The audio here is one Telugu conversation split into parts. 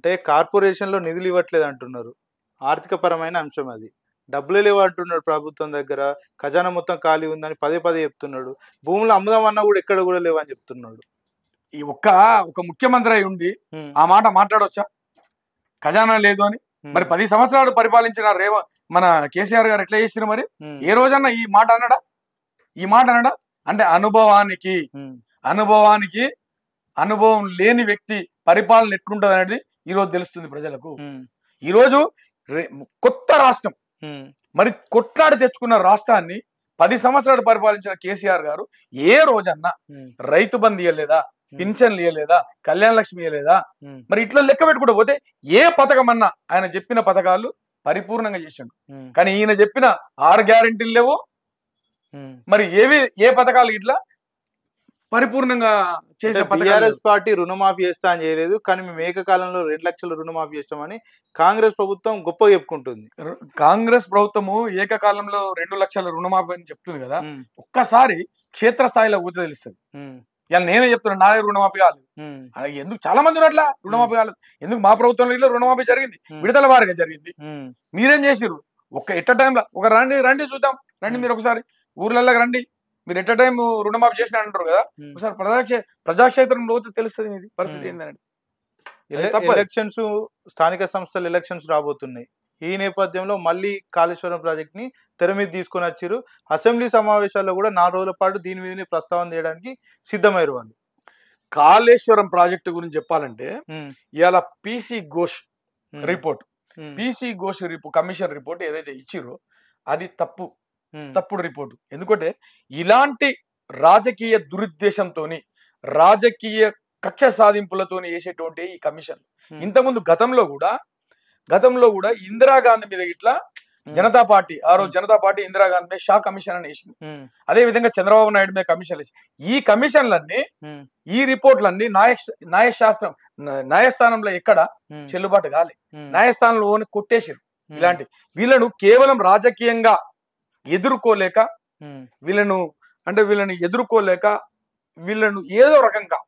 అంటే కార్పొరేషన్‌లో నిధులు ఇవ్వట్లేదు అంటున్నారు. ఆర్థిక పరమైన అంశం అది. డబ్బులే లేవు అంటున్నాడు ప్రభుత్వం దగ్గర. ఖజానా మొత్తం ఖాళీ ఉందని పదే పదే చెప్తున్నాడు. భూములు అమ్ముదామన్నా గూడా ఎక్కడ గూడా లేవని చెప్తున్నాడు. ఈ ఒక ముఖ్యమంత్రి అయి ఉండి హ్మ్. ఆ మాట మాట్లాడొచ్చా? ఖజానా లేదు అని. మరి 10 సంవత్సరాలు పరిపాలించిన మన కేసీఆర్ గారు ఎట్లా చేసిరు మరి? ఏ రోజన్నా ఈ మాట అన్నాడా? ఈ మాట అన్నాడా? అంటే అనుభవానికి అనుభవం లేని వ్యక్తి పరిపాలన ఎట్లుంటది అనేది ఈరోజు తెలుస్తుంది ప్రజలకు. ఈరోజు కొత్త రాష్ట్రం మరి కొట్లాడి తెచ్చుకున్న రాష్ట్రాన్ని 10 సంవత్సరాలు పరిపాలించిన కేసీఆర్ గారు ఏ రోజన్నా రైతు బంధు ఇవ్వలేదా, పింఛన్లు ఇవ్వలేదా, కళ్యాణ లక్ష్మి ఇవ్వలేదా? మరి ఇట్లా లెక్క పెట్టుకుంటూ పోతే ఏ పథకం అన్నా ఆయన చెప్పిన పథకాలు పరిపూర్ణంగా చేసిండు. కానీ ఈయన చెప్పిన 6 గ్యారెంటీలు లేవు. మరి ఏ పథకాలు ఇట్లా పరిపూర్ణంగా చేసే టీఆర్ఎస్ పార్టీ రుణమాఫీ చేస్తా అని చేయలేదు. కానీ మేము ఏకకాలంలో 2 లక్షల రుణమాఫీ చేస్తామని కాంగ్రెస్ ప్రభుత్వం గొప్పగా చెప్పుకుంటుంది. కాంగ్రెస్ ప్రభుత్వము ఏకకాలంలో 2 లక్షల రుణమాఫీ అని చెప్తుంది కదా. ఒక్కసారి క్షేత్రస్థాయిలో ఊత తెలుస్తుంది. ఇలా నేనే చెప్తున్నా, నాదే రుణమాఫీ కాలేదు. ఎందుకు చాలా మంది అట్లా రుణమాఫీ కాలేదు? ఎందుకు మా ప్రభుత్వంలో రుణమాఫీ జరిగింది, విడతల వారిగా జరిగింది. మీరేం చేసిర్రు? ఎట్ట టైంలో రండి చూద్దాం, రండి మీరు ఒకసారి ఊర్లలోకి రండి, మీరు ఎట్ట టైం రుణమాఫీ చేసిన అంటారు కదా. ఒకసారి ప్రజాక్షేత్రంలో తెలుస్తుంది మీది పరిస్థితి ఏంటంటే. ఎలక్షన్స్, స్థానిక సంస్థల ఎలక్షన్స్ రాబోతున్నాయి. ఈ నేపథ్యంలో మళ్ళీ కాళేశ్వరం ప్రాజెక్ట్ ని తెర మీద తీసుకొని వచ్చారు. అసెంబ్లీ సమావేశాల్లో కూడా 4 రోజుల పాటు దీని మీదనే ప్రస్తావన చేయడానికి సిద్ధమయ్యారు వాళ్ళు. కాళేశ్వరం ప్రాజెక్టు గురించి చెప్పాలంటే ఇవాళ PC Ghosh report, commission report ఏదైతే ఇచ్చిరో అది తప్పుడు రిపోర్టు. ఎందుకంటే ఇలాంటి రాజకీయ దురుద్దేశంతోని, రాజకీయ కక్ష సాధింపులతోని వేసేటువంటి ఈ కమిషన్ ఇంతకుముందు గతంలో కూడా ఇందిరాగాంధీ మీద ఇట్లా జనతా పార్టీ, ఆ రోజు జనతా పార్టీ ఇందిరాగాంధీ మీద షా కమిషన్ అని వేసింది. అదే విధంగా చంద్రబాబు నాయుడు మీద కమిషన్లు వేసి ఈ కమిషన్లన్నీ, ఈ రిపోర్ట్లన్నీ న్యాయస్థానంలో ఎక్కడ చెల్లుబాటు కాలే. న్యాయస్థానంలో కొట్టేసారు. ఇలాంటి వీళ్ళను కేవలం రాజకీయంగా ఎదుర్కోలేక, వీళ్ళను ఏదో రకంగా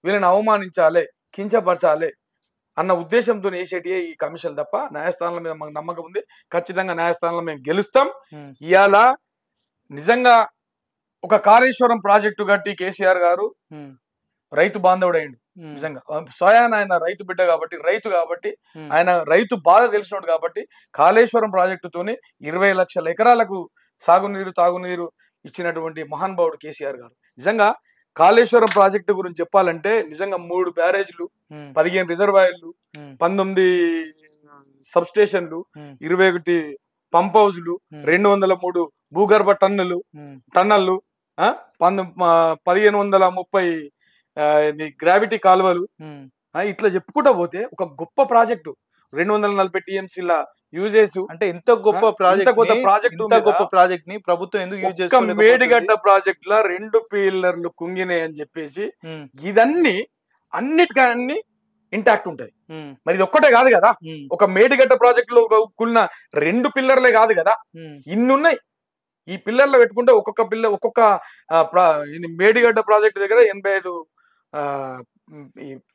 వీళ్ళని అవమానించాలి, కించపరచాలి అన్న ఉద్దేశంతో వేసేటి ఈ కమిషన్ తప్ప న్యాయస్థానంలో మీద మాకు నమ్మకం ఉంది. ఖచ్చితంగా న్యాయస్థానంలో మేము గెలుస్తాం. ఇవాళ నిజంగా ఒక కాళేశ్వరం ప్రాజెక్టు కట్టి కేసీఆర్ గారు రైతు బాంధవుడైండు. నిజంగా స్వయాన ఆయన రైతు బిడ్డ కాబట్టి, ఆయన రైతు బాధ తెలిసినోడు కాబట్టి కాళేశ్వరం ప్రాజెక్టుతోని 20 లక్షల ఎకరాలకు తాగునీరు ఇచ్చినటువంటి మహానుభావుడు కేసీఆర్ గారు. నిజంగా కాళేశ్వరం ప్రాజెక్టు గురించి చెప్పాలంటే నిజంగా 3 బ్యారేజ్లు, 15 రిజర్వాయర్లు, 19 సబ్ స్టేషన్లు, 21 పంప్ హౌజ్లు, 203 భూగర్భ టన్నలు, 1530 గ్రావిటీ కాలువలు, ఇట్లా చెప్పుకుంటా పోతే ఒక గొప్ప ప్రాజెక్టు. 240 టీఎంసీల యూజెస్. అంటే ఇంత గొప్ప ప్రాజెక్ట్ ని ప్రభుత్వం ఎందుకు యూజ్ చేసుకోలేదు? మేడిగడ్డ ప్రాజెక్ట్ లా 2 పిల్లర్లు కుంగినాయి అని చెప్పేసి ఇదన్నీ అన్నిటికీ ఇంటాక్ట్ ఉంటాయి. మరి ఇది ఒక్కటే కాదు కదా, ఒక మేడిగడ్డ ప్రాజెక్ట్ లో కూలిన 2 పిల్లర్లే కాదు కదా, ఇన్నున్నాయి. ఈ పిల్లర్లు పెట్టుకుంటే ఒక్కొక్క మేడిగడ్డ ప్రాజెక్ట్ దగ్గర 85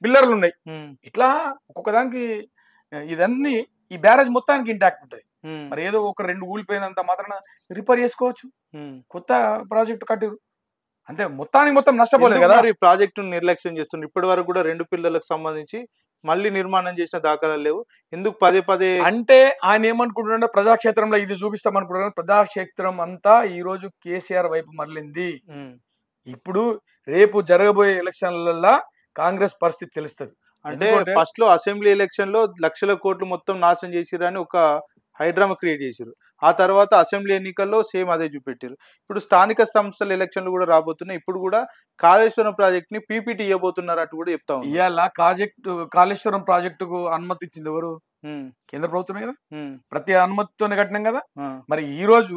పిల్లర్లు ఉన్నాయి. ఇట్లా ఒక్కొక్క దానికి ఇదన్నీ ఈ బ్యారేజ్ మొత్తానికి ఇంటాక్ట్ ఉంటాయి. మరి ఏదో ఒక 2 ఊలిపోయినంత మాత్రాన రిపేర్ చేసుకోవచ్చు. కొత్త ప్రాజెక్టు కట్టిరు అంతే, మొత్తం నష్టపోలేదు కదా. ఈ ప్రాజెక్టు నిర్లక్ష్యం చేస్తున్నారు. ఇప్పటి వరకు కూడా 2 పిల్లలకు సంబంధించి మళ్ళీ నిర్మాణం చేసిన దాఖలాలు లేవు. ఎందుకు పదే అంటే ఆయన ఏమనుకుంటున్నాడు, ప్రజాక్షేత్రంలో ఇది చూపిస్తామనుకుంటున్నాడు. ప్రజాక్షేత్రం అంతా ఈ రోజు కేసీఆర్ వైపు మరలింది. ఇప్పుడు రేపు జరగబోయే ఎలక్షన్లలో కాంగ్రెస్ పరిస్థితి తెలుస్తుంది. అంటే ఫస్ట్ లో అసెంబ్లీ ఎలక్షన్ లో లక్షల కోట్లు మొత్తం నాశనం చేసిరని ఒక హైడ్రామా క్రియేట్ చేశారు. ఆ తర్వాత అసెంబ్లీ ఎన్నికల్లో సేమ్ అదే చూపెట్టారు. ఇప్పుడు స్థానిక సంస్థల ఎలక్షన్లు కూడా రాబోతున్నాయి. ఇప్పుడు కూడా కాళేశ్వరం ప్రాజెక్ట్ ని పీపీటీ ఇవ్వబోతున్నారు అటు కూడా చెప్తా ఉన్నారు. ఇవాళ కాళేశ్వరం ప్రాజెక్టుకు అనుమతి ఇచ్చింది ఎవరు? కేంద్ర ప్రభుత్వమే కదా. ప్రతి అనుమతితోనే కట్టినాం కదా. మరి ఈ రోజు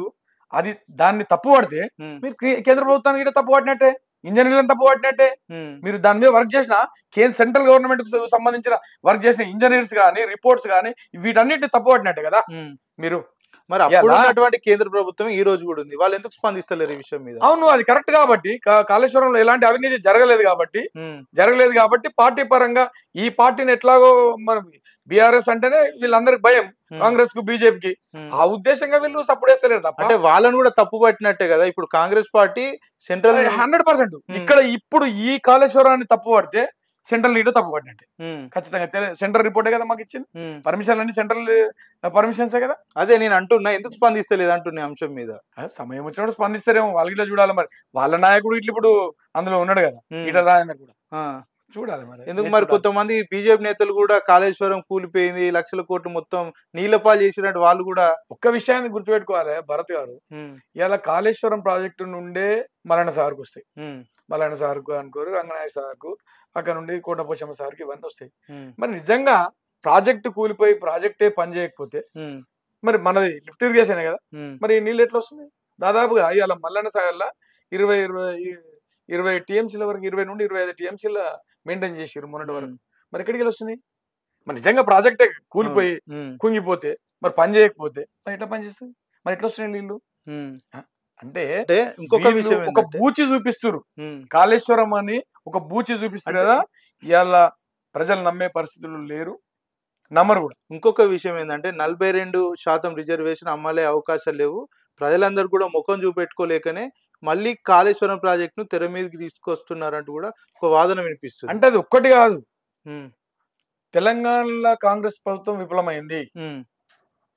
దాన్ని తప్పు పడితే మీరు కేంద్ర ప్రభుత్వానికి తప్పు పట్టినట్టే, ఇంజనీర్లను తప్పు పట్టినట్టే. మీరు దాని మీద వర్క్ చేసిన సెంట్రల్ గవర్నమెంట్ కు సంబంధించిన వర్క్ చేసిన ఇంజనీర్స్ కానీ, రిపోర్ట్స్ కానీ వీటన్నిటిని తప్పు పట్టినట్టే కదా మీరు. మరి అప్పుడు ఉన్నటువంటి కేంద్ర ప్రభుత్వం ఈ రోజు కూడా ఉంది, వాళ్ళు ఎందుకు స్పందిస్తలేరు ఈ విషయం మీద? అవును, అది కరెక్ట్ కాబట్టి కాళేశ్వరంలో ఎలాంటి అవినీతి జరగలేదు కాబట్టి పార్టీ పరంగా ఈ పార్టీని ఎట్లాగో మనం బీఆర్ఎస్ అంటేనే వీళ్ళందరికి భయం, కాంగ్రెస్ కు బీజేపీకి, ఆ ఉద్దేశంగా వీళ్ళు సపోర్ట్ చేస్తలేరు తప్ప. అంటే వాళ్ళని కూడా తప్పు పట్టినట్టే కదా ఇప్పుడు కాంగ్రెస్ పార్టీ సెంట్రల్ 100%. ఇక్కడ ఇప్పుడు ఈ కాళేశ్వరాన్ని తప్పు పడితే సెంట్రల్ లీడర్ తప్పు పడినట్టే ఖచ్చితంగా. సెంట్రల్ రిపోర్టే కదా మాకు ఇచ్చింది, పర్మిషన్ అన్ని సెంట్రల్ పర్మిషన్సే కదా. అదే నేను అంటున్నా, ఎందుకు స్పందిస్తలేదు అంటున్నా అంశం మీద. సమయం వచ్చినప్పుడు స్పందిస్తారేమో, వాళ్ళకి ఇట్లా చూడాలి. మరి వాళ్ళ నాయకుడు ఇట్లా ఇప్పుడు అందులో ఉన్నాడు కదా, ఇట్లా రాజేందర్ కూడా చూడాలి మరి ఎందుకు. మరి కొంతమంది బీజేపీ నేతలు కూడా కాళేశ్వరం కూలిపోయింది, లక్షల కోట్లు మొత్తం నీళ్లపాలు చేసినట్టు వాళ్ళు కూడా. ఒక్క విషయాన్ని గుర్తుపెట్టుకోవాలి భరత్ గారు, ఇలా కాళేశ్వరం ప్రాజెక్టు నుండే మల్లన్న సార్కు వస్తాయి, మల్లన్న సార్కు అనుకోరు, రంగనాయక సార్కు, అక్కడ నుండి కోటపోచమ్మ సార్కి ఇవన్నీ వస్తాయి. మరి నిజంగా ప్రాజెక్టు కూలిపోయి ప్రాజెక్టే పని చేయకపోతే మరి మనది లిఫ్ట్ ఇరిగేషన్ కదా, మరి నీళ్ళు ఎట్లా వస్తుంది? దాదాపుగా ఇవాళ మల్లన్న సాగర్లో 20 టీఎంసీల వరకు, 20 నుండి 25 టీఎంసీల మెయింటైన్ చేసారు మొన్నటి వరకు. మరి ఎక్కడికి వెళ్ళి వస్తున్నాయి? మరి నిజంగా ప్రాజెక్టే కూలిపోయి కుంగిపోతే, మరి పని చేయకపోతే మరి ఎట్లా పని చేస్తుంది? మరి ఎట్లా వస్తున్నాయి నీళ్ళు? అంటే ఇంకొక విషయం, ఒక బూచి చూపిస్తారు కాళేశ్వరం అని, ఒక బూచి చూపిస్తారు కదా, ఇవాళ ప్రజలు నమ్మే పరిస్థితులు లేరు, నమ్మరు కూడా. ఇంకొక విషయం ఏంటంటే 42% రిజర్వేషన్ అమ్మలే అవకాశాలు లేవు, ప్రజలందరూ కూడా ముఖం చూపెట్టుకోలేకనే మళ్ళీ కాళేశ్వరం ప్రాజెక్ట్ ను తెర మీదకి తీసుకొస్తున్నారంటూ కూడా ఒక వాదన వినిపిస్తుంది. అంటే అది ఒక్కటి కాదు, తెలంగాణలో కాంగ్రెస్ ప్రభుత్వం విఫలమైంది,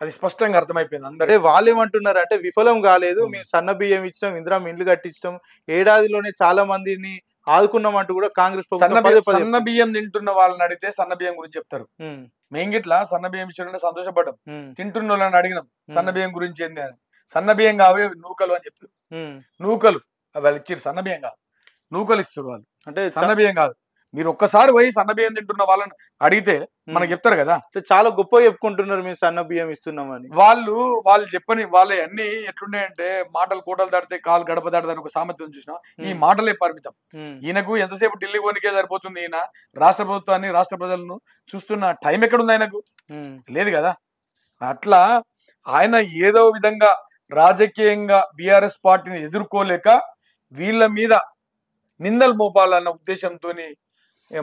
అది స్పష్టంగా అర్థమైపోయింది అందరూ. అంటే వాళ్ళు ఏమంటున్నారు అంటే విఫలం కాలేదు, మేము సన్న బియ్యం ఇచ్చినాం, ఇందిరా ఇండ్లు కట్టించడం, ఏడాదిలోనే చాలా మందిని ఆదుకున్నాం అంటూ కూడా కాంగ్రెస్ సన్న బియ్యం తింటున్న వాళ్ళని అడిగితే సన్న బియ్యం గురించి చెప్తారు. మేము గిట్లా సన్న బియ్యం ఇచ్చిన సంతోషపడ్డాం, తింటున్న వాళ్ళని అడిగినాం సన్న బియ్యం గురించి ఏంది అని. సన్న బియ్యం కావే నూకలు అని చెప్పారు, నూకలు వాళ్ళు ఇచ్చారు, సన్న బియ్యం కాదు నూకలు ఇస్తారు వాళ్ళు, అంటే సన్న బియ్యం కాదు. మీరు ఒక్కసారి పోయి సన్న బియ్యం తింటున్న వాళ్ళని అడిగితే మనకు చెప్తారు కదా, చాలా గొప్ప చెప్పుకుంటున్నారు మేము సన్న బియ్యం ఇస్తున్నామని. వాళ్ళు చెప్పని వాళ్ళే అన్ని ఎట్లున్నాయంటే, మాటలు కోటలు దాడితే కాలు గడప దాడదని ఒక సామెతను చూసినా, ఈ మాటలే పరిమితం. ఈయనకు ఎంతసేపు ఢిల్లీ పోనికే సరిపోతుంది, ఈయన రాష్ట్ర ప్రభుత్వాన్ని రాష్ట్ర ప్రజలను చూస్తున్న టైం ఎక్కడుంది ఆయనకు? లేదు కదా. అట్లా ఆయన ఏదో విధంగా రాజకీయంగా బీఆర్ఎస్ పార్టీని ఎదుర్కోలేక వీళ్ళ మీద నిందలు మోపాలన్న ఉద్దేశంతో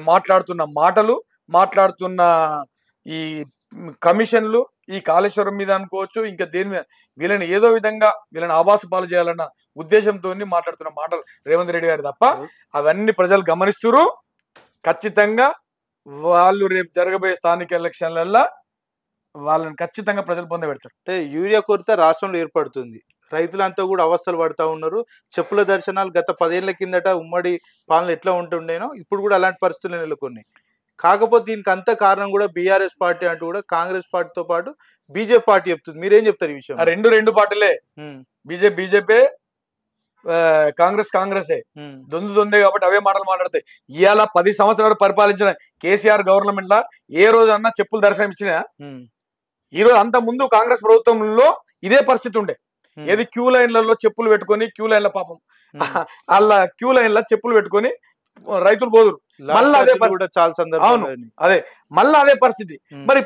మాట్లాడుతున్న మాటలు, మాట్లాడుతున్న ఈ కమిషన్లు, ఈ కాళేశ్వరం మీద అనుకోవచ్చు, ఇంకా దేని మీద వీళ్ళని ఏదో విధంగా వీళ్ళని ఆభాస పాలు చేయాలన్న ఉద్దేశంతో మాట్లాడుతున్న మాటలు రేవంత్ రెడ్డి గారి తప్ప అవన్నీ ప్రజలు గమనిస్తున్నారు. ఖచ్చితంగా వాళ్ళు రేపు జరగబోయే స్థానిక ఎలక్షన్లలో వాళ్ళని ఖచ్చితంగా ప్రజలు పొందబెడతారు. అంటే యూరియా కొరత రాష్ట్రంలో ఏర్పడుతుంది, రైతులంతా కూడా అవస్థలు పడతా ఉన్నారు. చెప్పుల దర్శనాలు గత 10 ఏళ్ల కిందట ఉమ్మడి పాలన ఎట్లా ఉంటుండేనో ఇప్పుడు కూడా అలాంటి పరిస్థితులు నెలకొన్నాయి. కాకపోతే దీనికి అంత కారణం కూడా బీఆర్ఎస్ పార్టీ అంటూ కూడా కాంగ్రెస్ పార్టీతో పాటు బీజేపీ పార్టీ చెప్తుంది. మీరేం చెప్తారు ఈ విషయం? రెండు పార్టీలే, బీజేపీ కాంగ్రెసే దొందే కాబట్టి అవే మాటలు మాట్లాడతాయి. ఇవాళ 10 సంవత్సరాలు పరిపాలించిన కేసీఆర్ గవర్నమెంట్ లా ఏ రోజు అన్నా చెప్పులు దర్శనం ఇచ్చినా? ఈ రోజు అంత ముందు కాంగ్రెస్ ప్రభుత్వంలో ఇదే పరిస్థితి ఉండే. ఏది క్యూ లైన్లలో చెప్పులు పెట్టుకొని, క్యూ లైన్ల పాపం అలా క్యూ లైన్ల చెప్పులు పెట్టుకొని రైతులు పోదురు. మళ్ళీ అదే మళ్ళీ అదే పరిస్థితి. మరి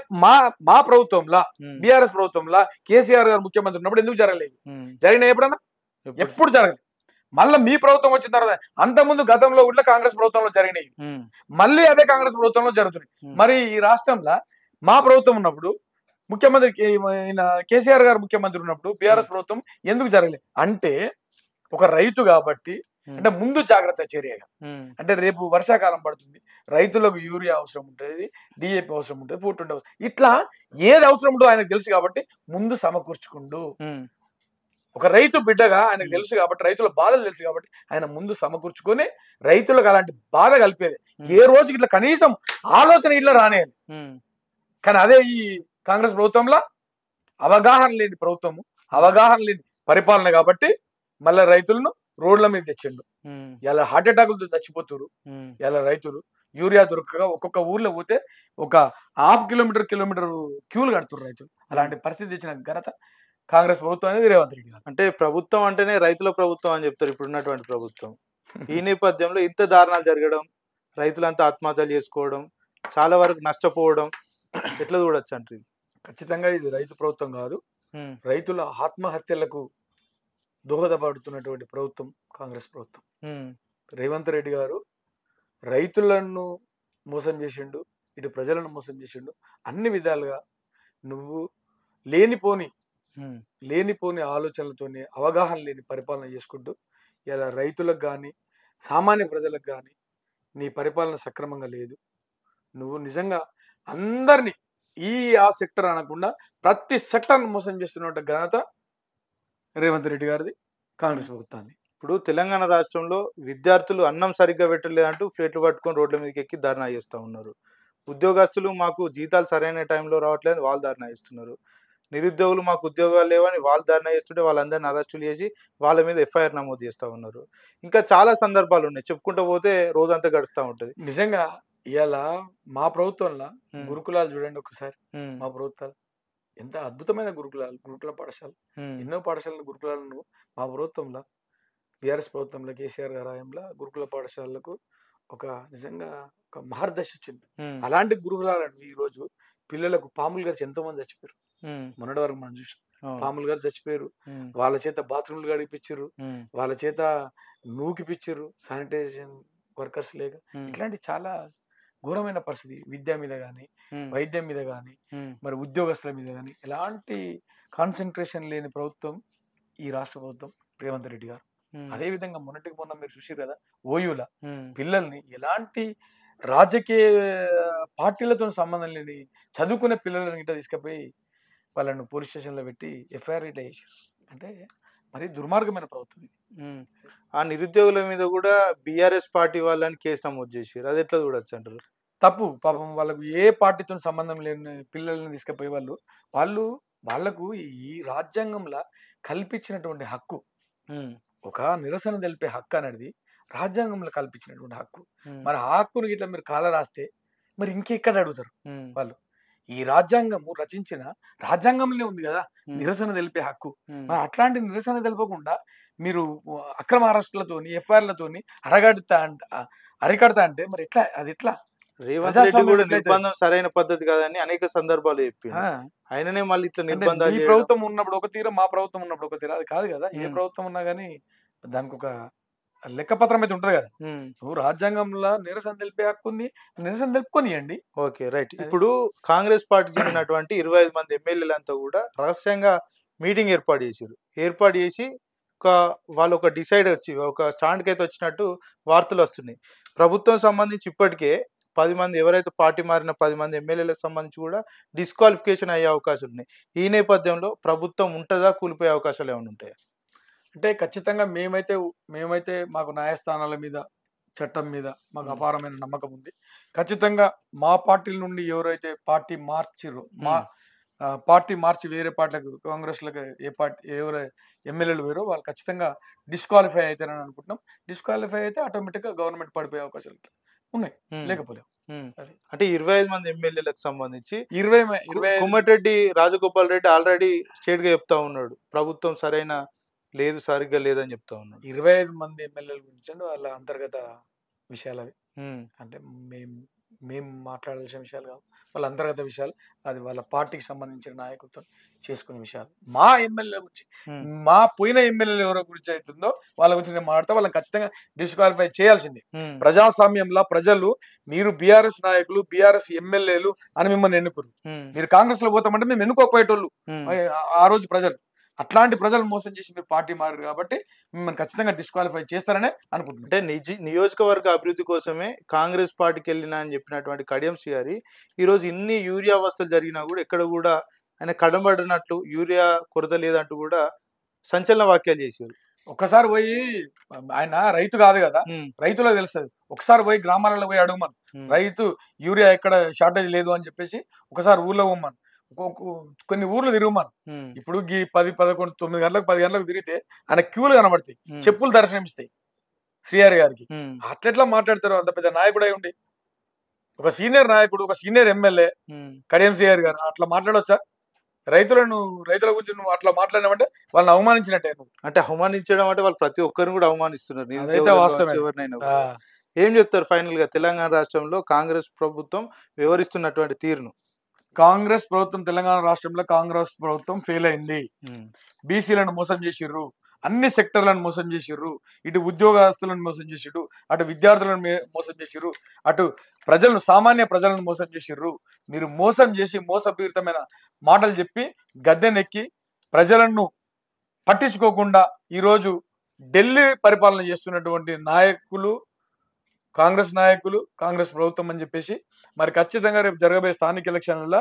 మా ప్రభుత్వంలో, బీఆర్ఎస్ ప్రభుత్వంలో కేసీఆర్ గారు ముఖ్యమంత్రి ఉన్నప్పుడు ఎందుకు జరగలేదు? జరిగినా ఎప్పుడన్నా? ఎప్పుడు జరగలేదు. మళ్ళీ మీ ప్రభుత్వం వచ్చిన తర్వాత, అంతకుముందు గతంలో కూడా కాంగ్రెస్ ప్రభుత్వంలో జరిగినాయి, మళ్ళీ అదే కాంగ్రెస్ ప్రభుత్వంలో జరుగుతున్నాయి. మరి ఈ రాష్ట్రంలో మా ప్రభుత్వం ఉన్నప్పుడు, ముఖ్యమంత్రి కేసీఆర్ గారు ముఖ్యమంత్రి ఉన్నప్పుడు బీఆర్ఎస్ ప్రభుత్వం ఎందుకు జరగలేదు అంటే, ఒక రైతు కాబట్టి, అంటే ముందు జాగ్రత్త చర్యగా, అంటే రేపు వర్షాకాలం పడుతుంది, రైతులకు యూరియా అవసరం ఉంటుంది, డిఏపి అవసరం ఉంటుంది, ఫుడ్ అవసరం, ఇట్లా ఏది అవసరం ఉంటుందో ఆయనకు తెలుసు కాబట్టి ముందు సమకూర్చుకుంటూ, ఒక రైతు బిడ్డగా ఆయనకు తెలుసు కాబట్టి, రైతుల బాధలు తెలుసు కాబట్టి ఆయన ముందు సమకూర్చుకొని రైతులకు అలాంటి బాధ కలిపేది. ఏ రోజుకి ఇట్లా కనీసం ఆలోచన ఇట్లా రానేది. కానీ అదే ఈ కాంగ్రెస్ ప్రభుత్వంలో అవగాహన లేని ప్రభుత్వము, అవగాహన లేని పరిపాలన కాబట్టి మళ్ళీ రైతులను రోడ్ల మీద తెచ్చిండు. ఇలా హార్ట్ అటాకులతో చచ్చిపోతున్నారు. ఇలా రైతులు యూరియా దొరకక ఒక్కొక్క ఊర్లో పోతే ఒక ½ కిలోమీటర్ క్యూలు కడుతున్నారు రైతులు. అలాంటి పరిస్థితి తెచ్చిన ఘనత కాంగ్రెస్ ప్రభుత్వం అనేది రేవంత్ రెడ్డి గారు. అంటే ప్రభుత్వం అంటేనే రైతుల ప్రభుత్వం అని చెప్తారు ఇప్పుడున్నటువంటి ప్రభుత్వం. ఈ నేపథ్యంలో ఇంత దారుణాలు జరగడం, రైతులంతా ఆత్మహత్యలు చేసుకోవడం, చాలా వరకు నష్టపోవడం ఎట్లా చూడొచ్చు అంటే? ఖచ్చితంగా ఇది రైతు ప్రభుత్వం కాదు, రైతుల ఆత్మహత్యలకు దోహదపడుతున్నటువంటి ప్రభుత్వం కాంగ్రెస్ ప్రభుత్వం. రేవంత్ రెడ్డి గారు రైతులను మోసం చేసిండు, ఇటు ప్రజలను మోసం చేసిండు. అన్ని విధాలుగా నువ్వు లేనిపోని ఆలోచనలతోని, అవగాహన లేని పరిపాలన చేసుకుంటూ ఇలా రైతులకు కానీ సామాన్య ప్రజలకు కానీ నీ పరిపాలన సక్రమంగా లేదు. నువ్వు నిజంగా అందరినీ ఆ సెక్టర్ అనకుండా ప్రతి సెక్టర్ను మోసం చేస్తున్న ఘనత రేవంత్ రెడ్డి గారిది, కాంగ్రెస్ ప్రభుత్వాన్ని. ఇప్పుడు తెలంగాణ రాష్ట్రంలో విద్యార్థులు అన్నం సరిగ్గా పెట్టలేదంటూ ప్లేట్లు పట్టుకొని రోడ్ల మీదకి ఎక్కి ధర్నా చేస్తూ ఉన్నారు. ఉద్యోగస్తులు మాకు జీతాలు సరైన టైంలో రావట్లేదని వాళ్ళు ధర్నా చేస్తున్నారు. నిరుద్యోగులు మాకు ఉద్యోగాలు లేవని వాళ్ళు ధర్నా చేస్తుంటే వాళ్ళందరినీ అరెస్టులు చేసి వాళ్ళ మీద ఎఫ్ఐఆర్ నమోదు చేస్తూ ఉన్నారు. ఇంకా చాలా సందర్భాలు ఉన్నాయి, చెప్పుకుంటూ పోతే రోజంతా గడుస్తూ ఉంటుంది. నిజంగా ఇవాళ మా ప్రభుత్వంలో గురుకులాలు చూడండి ఒకసారి. మా ప్రభుత్వాలు ఎంత అద్భుతమైన గురుకుల పాఠశాల, ఎన్నో పాఠశాలలు గురుకులాలను మా ప్రభుత్వంలో, బీఆర్ఎస్ ప్రభుత్వంలో, కేసీఆర్ గారి హయాంలో గురుకుల పాఠశాలలకు నిజంగా ఒక మహర్దశ వచ్చింది. అలాంటి గురుకులాలను ఈ రోజు పిల్లలకు పాములు గారు ఎంతో మంది చచ్చిపోయారు. మొన్నటి వరకు మనం చూసాం, పాములు గారు చచ్చిపోయారు. వాళ్ళ చేత బాత్రూమ్లు గడిపించారు, వాళ్ళ చేత నూకిపిచ్చారు, శానిటైజేషన్ వర్కర్స్ లేక. ఇట్లాంటి చాలా ఘోరమైన పరిస్థితి. విద్య మీద కానీ, వైద్యం మీద కానీ, మరి ఉద్యోగస్తుల మీద కానీ ఎలాంటి కాన్సన్ట్రేషన్ లేని ప్రభుత్వం ఈ రాష్ట్ర ప్రభుత్వం, రేవంత్ రెడ్డి గారు. అదే విధంగా మొన్నటికి మొన్న మీరు చూసారు కదా, ఓయూల పిల్లల్ని ఎలాంటి రాజకీయ పార్టీలతో సంబంధం లేని చదువుకునే పిల్లలని ఇట్లా తీసుకుపోయి వాళ్ళను పోలీస్ స్టేషన్లో పెట్టి ఎఫ్ఐఆర్ ఇట్లా చేశారు. అంటే మరి దుర్మార్గమైన ప్రభుత్వం ఇది. ఆ నిరుద్యోగుల మీద కూడా బీఆర్ఎస్ పార్టీ వాళ్ళని కేసు నమోదు చేశారు. అది ఎట్లా చూడొచ్చు అంటారు? తప్పు. పాపం వాళ్ళకు ఏ పార్టీతో సంబంధం లేని పిల్లల్ని తీసుకుపోయి వాళ్ళకు ఈ రాజ్యాంగంలో కల్పించినటువంటి హక్కు, ఒక నిరసన తెలిపే హక్కు అనేది రాజ్యాంగంలో కల్పించినటువంటి హక్కు. మరి ఆ హక్కును ఇట్లా మీరు కాల రాస్తే మరి ఇంకెక్కడ అడుగుతారు వాళ్ళు? ఈ రాజ్యాంగము రచించిన రాజ్యాంగంలోనే ఉంది కదా నిరసన తెలిపే హక్కు. మరి అట్లాంటి నిరసన తెలపకుండా మీరు అక్రమ అరెస్టులతోని, ఎఫ్ఐఆర్లతోని అరికడతా అంటే మరి ఎట్లా? అది ఎట్లా? రేవంత్ రెడ్డి కూడా నిర్బంధం సరైన పద్ధతి కాదని అనేక సందర్భాలు చెప్పి ఆయననే మళ్ళీ ఇట్లా నిర్బంధాలు. ఈ ప్రభుత్వం ఉన్నప్పుడు ఒక తీర, మా ప్రభుత్వం ఉన్నప్పుడు ఒక తీర, అది కాదు కదా. ఏ ప్రభుత్వం ఉన్నా గానీ దానికి ఒక లెక్కపత్రం అయితే ఉంటది కదా. నువ్వు రాజ్యాంగంలో నిరసన తెలిపే హక్కు ఉంది, నిరసన తెలుపుకొనియండి. Okay, right. ఇప్పుడు కాంగ్రెస్ పార్టీ చెందినటువంటి 25 మంది ఎమ్మెల్యేలంతా కూడా రహస్యంగా మీటింగ్ ఏర్పాటు చేసి వాళ్ళు ఒక డిసైడ్ వచ్చి ఒక స్టాండ్కి అయితే వచ్చినట్టు వార్తలు వస్తున్నాయి. ప్రభుత్వం సంబంధించి ఇప్పటికే 10 మంది, ఎవరైతే పార్టీ మారిన 10 మంది ఎమ్మెల్యేలకు సంబంధించి కూడా డిస్క్వాలిఫికేషన్ అయ్యే అవకాశాలు ఉన్నాయి. ఈ నేపథ్యంలో ప్రభుత్వం ఉంటుందా, కూలిపోయే అవకాశాలు ఏమైనా ఉంటాయా? అంటే ఖచ్చితంగా మేమైతే మాకు న్యాయస్థానాల మీద, చట్టం మీద మాకు అపారమైన నమ్మకం ఉంది. ఖచ్చితంగా మా పార్టీల నుండి ఎవరైతే పార్టీ మార్చి వేరే పార్టీలకు, కాంగ్రెస్లకు ఎవరు ఎమ్మెల్యేలు వేరో వాళ్ళు ఖచ్చితంగా డిస్క్వాలిఫై అవుతారని అనుకుంటున్నాం. డిస్క్వాలిఫై అయితే ఆటోమేటిక్గా గవర్నమెంట్ పడిపోయే అవకాశాలు ఉన్నాయి, లేకపోలేవు. అంటే 25 మంది ఎమ్మెల్యేలకు సంబంధించి 20 కోమటిరెడ్డి రాజగోపాల్ రెడ్డి ఆల్రెడీ స్టేట్ గా చెప్తా ఉన్నాడు, ప్రభుత్వం సరిగ్గా లేదని చెప్తా ఉన్నాడు. 25 మంది ఎమ్మెల్యేల గురించి వాళ్ళ అంతర్గత విషయాలు అవి. అంటే మేము మాట్లాడాల్సిన విషయాలు కావు, వాళ్ళ అంతర్గత విషయాలు. అది వాళ్ళ పార్టీకి సంబంధించిన నాయకులతో చేసుకునే విషయాలు. మా ఎమ్మెల్యే గురించి, మా పోయిన ఎమ్మెల్యేలు ఎవరో గురించి అవుతుందో వాళ్ళ గురించి నేను మాట్లాడతా. వాళ్ళని ఖచ్చితంగా డిస్క్వాలిఫై చేయాల్సిందే. ప్రజాస్వామ్యంలో ప్రజలు మీరు బీఆర్ఎస్ నాయకులు, బీఆర్ఎస్ ఎమ్మెల్యేలు అని మిమ్మల్ని ఎన్నుకోరు. మీరు కాంగ్రెస్ లో పోతామంటే మేము ఎన్నుకోకపోయేటోళ్ళు ఆ రోజు ప్రజలు. అట్లాంటి ప్రజలు మోసం చేసి మీరు పార్టీ మారారు కాబట్టి మిమ్మల్ని ఖచ్చితంగా డిస్క్వాలిఫై చేస్తారనే అనుకుంటున్నాను. అంటే నియోజకవర్గ అభివృద్ధి కోసమే కాంగ్రెస్ పార్టీకి వెళ్ళినా అని చెప్పినటువంటి కడియం శ్రీహరి ఈరోజు ఇన్ని యూరియా వస్తువులు జరిగినా కూడా ఎక్కడ కూడా ఆయన కడబడినట్లు, యూరియా కొరత లేదంటూ కూడా సంచలన వ్యాఖ్యలు చేశారు. ఒక్కసారి పోయి, ఆయన రైతు కాదు కదా, రైతులకు తెలుస్తుంది. ఒకసారి పోయి గ్రామాలలో పోయి అడుగుమను, రైతు యూరియా ఎక్కడ షార్టేజ్ లేదు అని చెప్పేసి ఒకసారి ఊర్లో పోమ్మను, కొన్ని ఊర్లు తిరుగుమాను. ఇప్పుడు 10, 11, 9 గంటలకు 10 గంటలకు తిరిగితే ఆయన క్యూలు కనబడతాయి, చెప్పులు దర్శనమిస్తాయి శ్రీహరి గారికి. అట్లెట్లా మాట్లాడతారు అంత పెద్ద నాయకుడు అయి ఉండి? ఒక సీనియర్ నాయకుడు, ఒక సీనియర్ ఎమ్మెల్యే కడియం శ్రీహరి గారు అట్లా మాట్లాడవచ్చా? రైతుల గురించి నువ్వు అట్లా మాట్లాడినావంటే వాళ్ళని అవమానించినట్టే. అంటే అవమానించడం అంటే వాళ్ళు ప్రతి ఒక్కరిని కూడా అవమానిస్తున్నారు. ఎవరినైనా ఏం చెప్తారు ఫైనల్ గా తెలంగాణ రాష్ట్రంలో కాంగ్రెస్ ప్రభుత్వం వివరిస్తున్నటువంటి తీరును? కాంగ్రెస్ ప్రభుత్వం తెలంగాణ రాష్ట్రంలో కాంగ్రెస్ ప్రభుత్వం ఫెయిల్ అయింది. బీసీలను మోసం చేసిర్రు, అన్ని సెక్టర్లను మోసం చేసిర్రు, ఇటు ఉద్యోగస్తులను మోసం చేసిర్రు, అటు విద్యార్థులను మోసం చేసిర్రు, అటు ప్రజలను సామాన్య ప్రజలను మోసం చేసిర్రు. మీరు మోసం చేసి మోసపూరితమైన మాటలు చెప్పి గద్దెనెక్కి ప్రజలను పట్టించుకోకుండా ఈరోజు ఢిల్లీ పరిపాలన చేస్తున్నటువంటి నాయకులు, కాంగ్రెస్ నాయకులు, కాంగ్రెస్ ప్రభుత్వం అని చెప్పేసి మరి ఖచ్చితంగా రేపు జరగబోయే స్థానిక ఎలక్షన్లలో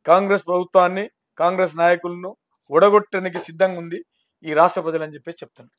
కాంగ్రెస్ ప్రభుత్వాన్ని, కాంగ్రెస్ నాయకులను ఓడగొట్టడానికి సిద్ధంగా ఉంది ఈ రాష్ట్ర ప్రజలు అని చెప్పేసి చెప్తాను.